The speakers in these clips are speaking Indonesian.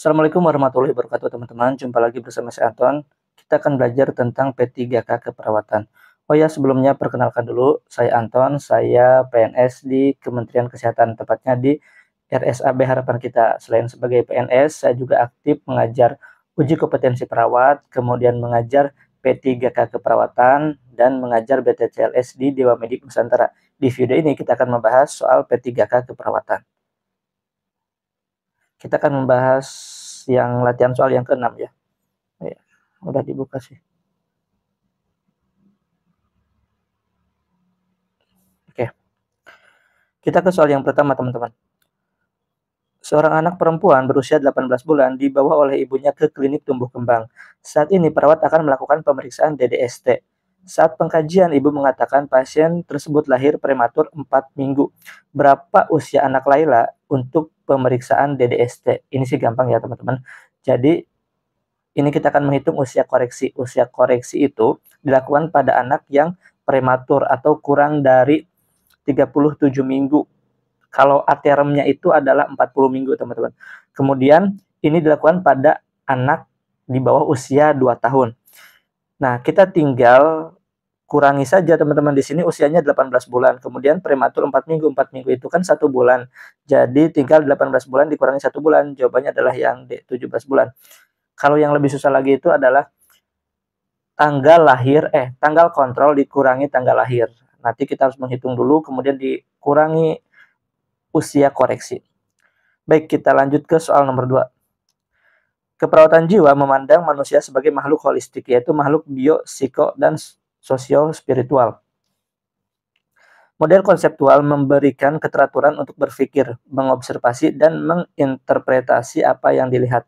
Assalamualaikum warahmatullahi wabarakatuh teman-teman. Jumpa lagi bersama saya Anton. Kita akan belajar tentang P3K keperawatan. Oh ya, sebelumnya perkenalkan dulu, saya Anton, saya PNS di Kementerian Kesehatan, tepatnya di RSAB Harapan Kita. Selain sebagai PNS, saya juga aktif mengajar uji kompetensi perawat, kemudian mengajar P3K keperawatan, dan mengajar BTCLS di Dewa Medik Nusantara. Di video ini kita akan membahas soal P3K keperawatan. Kita akan membahas yang latihan soal yang ke-6 ya. Ya, udah dibuka sih. Oke. Kita ke soal yang pertama, teman-teman. Seorang anak perempuan berusia 18 bulan dibawa oleh ibunya ke klinik tumbuh kembang. Saat ini perawat akan melakukan pemeriksaan DDST. Saat pengkajian, ibu mengatakan pasien tersebut lahir prematur 4 minggu. Berapa usia anak Laila untuk pemeriksaan DDST? Ini sih gampang ya, teman-teman. Jadi, ini kita akan menghitung usia koreksi. Usia koreksi itu dilakukan pada anak yang prematur atau kurang dari 37 minggu. Kalau atermnya itu adalah 40 minggu, teman-teman. Kemudian ini dilakukan pada anak di bawah usia 2 tahun. Nah, kita tinggal kurangi saja, teman-teman. Di sini usianya 18 bulan. Kemudian prematur 4 minggu. 4 minggu itu kan 1 bulan. Jadi tinggal 18 bulan dikurangi 1 bulan. Jawabannya adalah yang D, 17 bulan. Kalau yang lebih susah lagi itu adalah tanggal kontrol dikurangi tanggal lahir. Nanti kita harus menghitung dulu, kemudian dikurangi usia koreksi. Baik, kita lanjut ke soal nomor 2. Keperawatan jiwa memandang manusia sebagai makhluk holistik, yaitu makhluk bio, psiko, dan sosio-spiritual. Model konseptual memberikan keteraturan untuk berpikir, mengobservasi, dan menginterpretasi apa yang dilihat.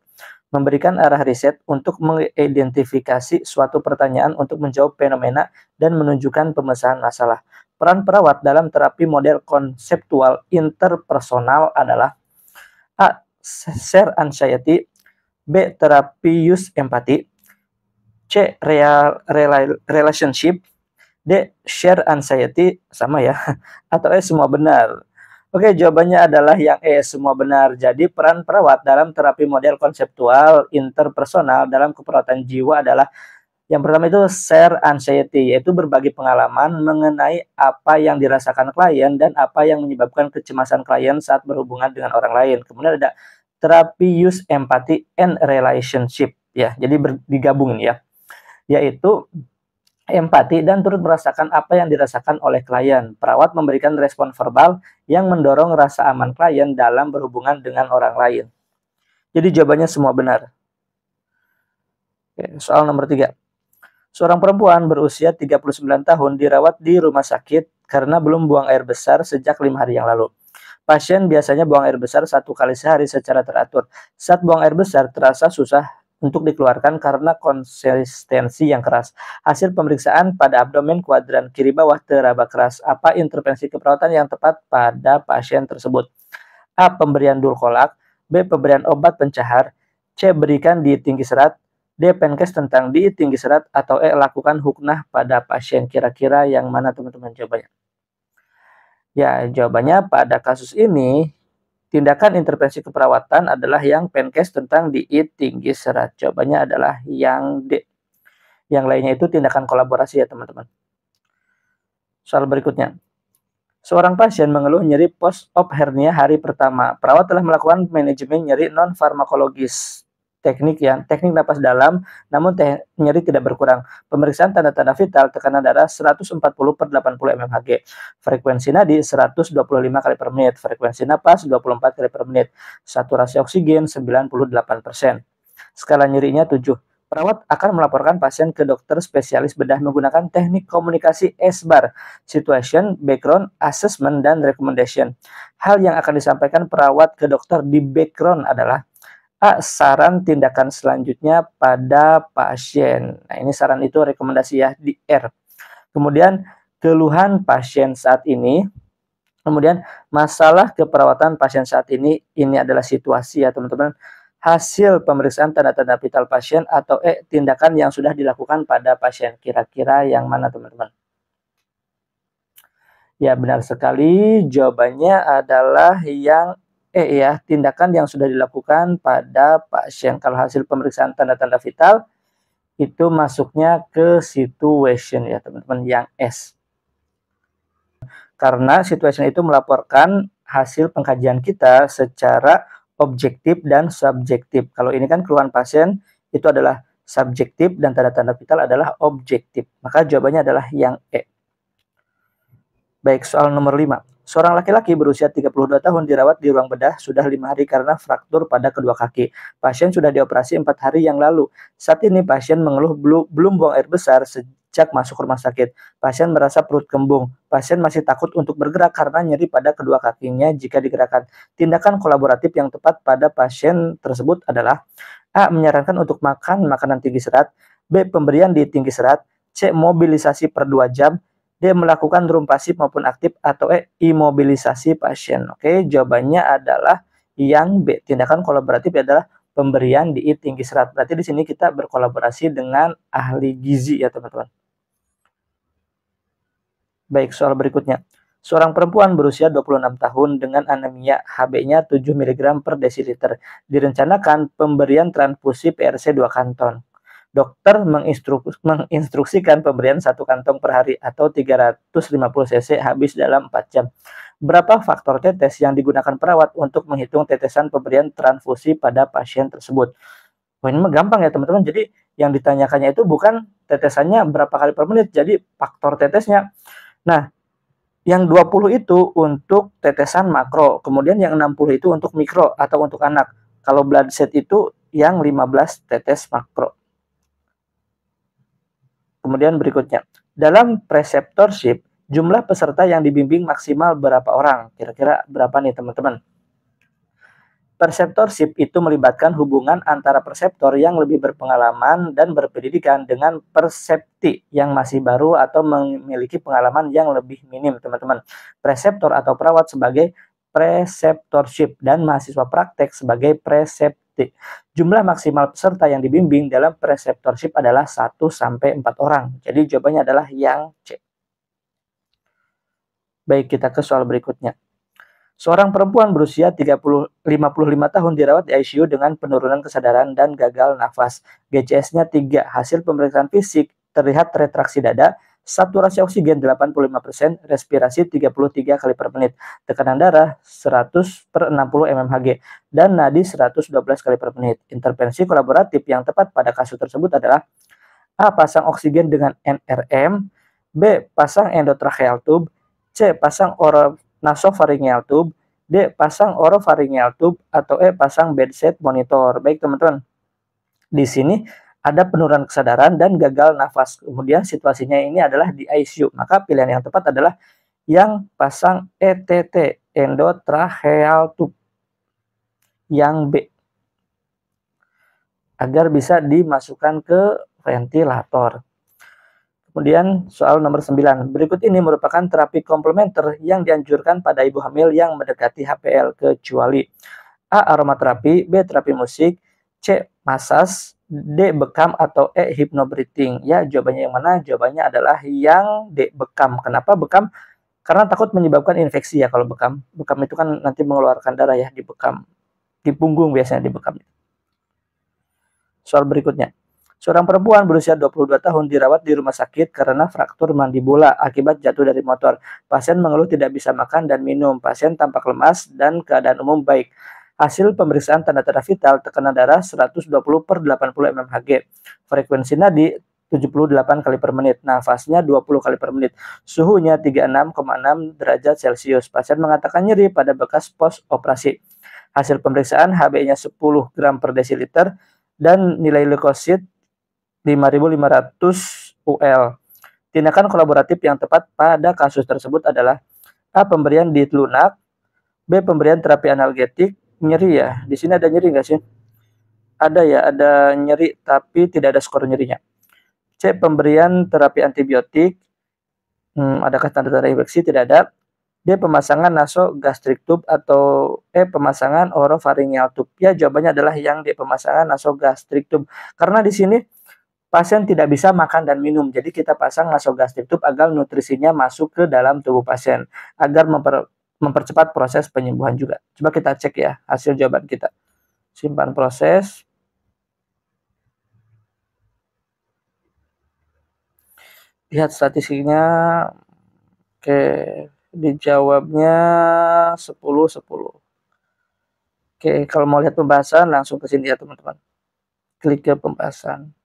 Memberikan arah riset untuk mengidentifikasi suatu pertanyaan untuk menjawab fenomena dan menunjukkan pemecahan masalah. Peran perawat dalam terapi model konseptual interpersonal adalah A. Share anxiety, B. Terapi use empathy, C. Relationship, D. Share anxiety, sama ya, atau E. Semua benar. Oke, jawabannya adalah yang E, semua benar. Jadi peran perawat dalam terapi model konseptual interpersonal dalam keperawatan jiwa adalah yang pertama itu share anxiety, yaitu berbagi pengalaman mengenai apa yang dirasakan klien dan apa yang menyebabkan kecemasan klien saat berhubungan dengan orang lain. Kemudian ada terapi use empathy and relationship, ya. Jadi digabungin ya, yaitu empati dan turut merasakan apa yang dirasakan oleh klien. Perawat memberikan respon verbal yang mendorong rasa aman klien dalam berhubungan dengan orang lain. Jadi jawabannya semua benar. Oke, soal nomor 3. Seorang perempuan berusia 39 tahun dirawat di rumah sakit karena belum buang air besar sejak 5 hari yang lalu. Pasien biasanya buang air besar 1 kali sehari secara teratur. Saat buang air besar terasa susah untuk dikeluarkan karena konsistensi yang keras. Hasil pemeriksaan pada abdomen kuadran kiri bawah teraba keras. Apa intervensi keperawatan yang tepat pada pasien tersebut? A. Pemberian dulkolak, B. Pemberian obat pencahar, C. Berikan diet tinggi serat, D. Penkes tentang diet tinggi serat, atau E. Lakukan huknah pada pasien. Kira-kira yang mana, teman-teman, jawabannya? Ya, jawabannya pada kasus ini, tindakan intervensi keperawatan adalah yang Penkes tentang diet tinggi serat. Jawabannya adalah yang D. Yang lainnya itu tindakan kolaborasi ya, teman-teman. Soal berikutnya. Seorang pasien mengeluh nyeri post-op hernia hari pertama. Perawat telah melakukan manajemen nyeri non-farmakologis. Teknik napas dalam, namun nyeri tidak berkurang. Pemeriksaan tanda-tanda vital, tekanan darah 140/80 mmHg. Frekuensi nadi 125 kali per menit. Frekuensi napas 24 kali per menit. Saturasi oksigen 98%. Skala nyerinya 7. Perawat akan melaporkan pasien ke dokter spesialis bedah menggunakan teknik komunikasi SBAR, Situation, Background, Assessment, dan Recommendation. Hal yang akan disampaikan perawat ke dokter di background adalah A. Saran tindakan selanjutnya pada pasien. Nah, ini saran itu rekomendasi ya di R. Kemudian keluhan pasien saat ini. Kemudian masalah keperawatan pasien saat ini adalah situasi ya, teman-teman. Hasil pemeriksaan tanda-tanda vital pasien, atau E. Tindakan yang sudah dilakukan pada pasien. Kira-kira yang mana, teman-teman? Ya, benar sekali. Jawabannya adalah yang E ya, tindakan yang sudah dilakukan pada pasien. Kalau hasil pemeriksaan tanda-tanda vital itu masuknya ke situation ya teman-teman, yang S. Karena situation itu melaporkan hasil pengkajian kita secara objektif dan subjektif. Kalau ini kan keluhan pasien itu adalah subjektif dan tanda-tanda vital adalah objektif. Maka jawabannya adalah yang E. Baik, soal nomor 5. Seorang laki-laki berusia 32 tahun dirawat di ruang bedah sudah 5 hari karena fraktur pada kedua kaki. Pasien sudah dioperasi 4 hari yang lalu. Saat ini pasien mengeluh belum buang air besar sejak masuk rumah sakit. Pasien merasa perut kembung. Pasien masih takut untuk bergerak karena nyeri pada kedua kakinya jika digerakkan. Tindakan kolaboratif yang tepat pada pasien tersebut adalah A. Menyarankan untuk makan makanan tinggi serat. B. Pemberian diet tinggi serat. C. Mobilisasi per 2 jam. D. Melakukan room pasif maupun aktif, atau E. Imobilisasi pasien. Oke, jawabannya adalah yang B. Tindakan kolaboratif adalah pemberian diet tinggi serat. Berarti di sini kita berkolaborasi dengan ahli gizi ya teman-teman. Baik, soal berikutnya. Seorang perempuan berusia 26 tahun dengan anemia, Hb-nya 7 mg per desiliter. Direncanakan pemberian transfusi PRC 2 kantong. Dokter menginstruksikan pemberian 1 kantong per hari atau 350 cc habis dalam 4 jam. Berapa faktor tetes yang digunakan perawat untuk menghitung tetesan pemberian transfusi pada pasien tersebut? Oh, ini mah gampang ya teman-teman. Jadi yang ditanyakannya itu bukan tetesannya berapa kali per menit, jadi faktor tetesnya. Nah, yang 20 itu untuk tetesan makro, kemudian yang 60 itu untuk mikro atau untuk anak. Kalau blood set itu yang 15 tetes makro. Kemudian berikutnya, dalam preceptorship, jumlah peserta yang dibimbing maksimal berapa orang? Kira-kira berapa nih teman-teman? Preceptorship itu melibatkan hubungan antara preseptor yang lebih berpengalaman dan berpendidikan dengan persepti yang masih baru atau memiliki pengalaman yang lebih minim, teman-teman. Preseptor atau perawat sebagai preceptorship dan mahasiswa praktek sebagai presepti. Jumlah maksimal peserta yang dibimbing dalam preceptorship adalah 1-4 orang. Jadi jawabannya adalah yang C. Baik, kita ke soal berikutnya. Seorang perempuan berusia 55 tahun dirawat di ICU dengan penurunan kesadaran dan gagal nafas. GCS-nya 3. Hasil pemeriksaan fisik terlihat retraksi dada, saturasi oksigen 85%, respirasi 33 kali per menit, tekanan darah 100/60 mmHg, dan nadi 112 kali per menit. Intervensi kolaboratif yang tepat pada kasus tersebut adalah A. Pasang oksigen dengan NRM, B. Pasang endotracheal tube, C. Pasang nasopharyngeal tube, D. Pasang oropharyngeal tube, atau E. Pasang bedside monitor. Baik teman-teman, di sini ada penurunan kesadaran dan gagal nafas. Kemudian situasinya ini adalah di ICU. Maka pilihan yang tepat adalah yang pasang ETT, endotracheal tube, yang B, agar bisa dimasukkan ke ventilator. Kemudian soal nomor 9. Berikut ini merupakan terapi komplementer yang dianjurkan pada ibu hamil yang mendekati HPL, kecuali A. Aromaterapi, B. Terapi musik, C. Masas, D. Bekam, atau E. Hypnobreathing. Ya, jawabannya yang mana? Jawabannya adalah yang D. Bekam. Kenapa bekam? Karena takut menyebabkan infeksi ya kalau bekam. Bekam itu kan nanti mengeluarkan darah ya di bekam. Di punggung biasanya di bekam. Soal berikutnya. Seorang perempuan berusia 22 tahun dirawat di rumah sakit karena fraktur mandibula akibat jatuh dari motor. Pasien mengeluh tidak bisa makan dan minum. Pasien tampak lemas dan keadaan umum baik. Hasil pemeriksaan tanda-tanda vital, tekanan darah 120/80 mmHg. Frekuensi nadi 78 kali per menit. Nafasnya 20 kali per menit. Suhunya 36,6 derajat Celcius. Pasien mengatakan nyeri pada bekas pos operasi. Hasil pemeriksaan Hb-nya 10 gram per desiliter dan nilai leukosit 5.500 UL. Tindakan kolaboratif yang tepat pada kasus tersebut adalah A. Pemberian diet lunak, B. Pemberian terapi analgetik. Nyeri ya, di sini ada nyeri nggak sih? Ada ya, ada nyeri tapi tidak ada skor nyerinya. C. Pemberian terapi antibiotik. Adakah tanda-tanda infeksi? Tidak ada. D. Pemasangan nasogastric tube, atau E. Pemasangan oropharyngeal tube. Ya, jawabannya adalah yang D. Pemasangan nasogastric tube. Karena di sini pasien tidak bisa makan dan minum, jadi kita pasang nasogastric tube agar nutrisinya masuk ke dalam tubuh pasien, agar mempercepat proses penyembuhan juga. Coba kita cek ya hasil jawaban kita. Simpan proses. Lihat statistiknya. Oke, dijawabnya 10-10. Oke, kalau mau lihat pembahasan langsung ke sini ya teman-teman. Klik ke pembahasan.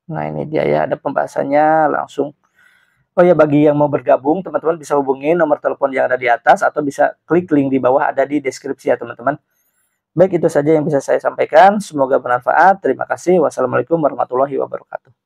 Nah ini dia ya, ada pembahasannya langsung. Oh ya, bagi yang mau bergabung, teman-teman bisa hubungi nomor telepon yang ada di atas atau bisa klik link di bawah ada di deskripsi ya teman-teman. Baik, itu saja yang bisa saya sampaikan. Semoga bermanfaat. Terima kasih. Wassalamualaikum warahmatullahi wabarakatuh.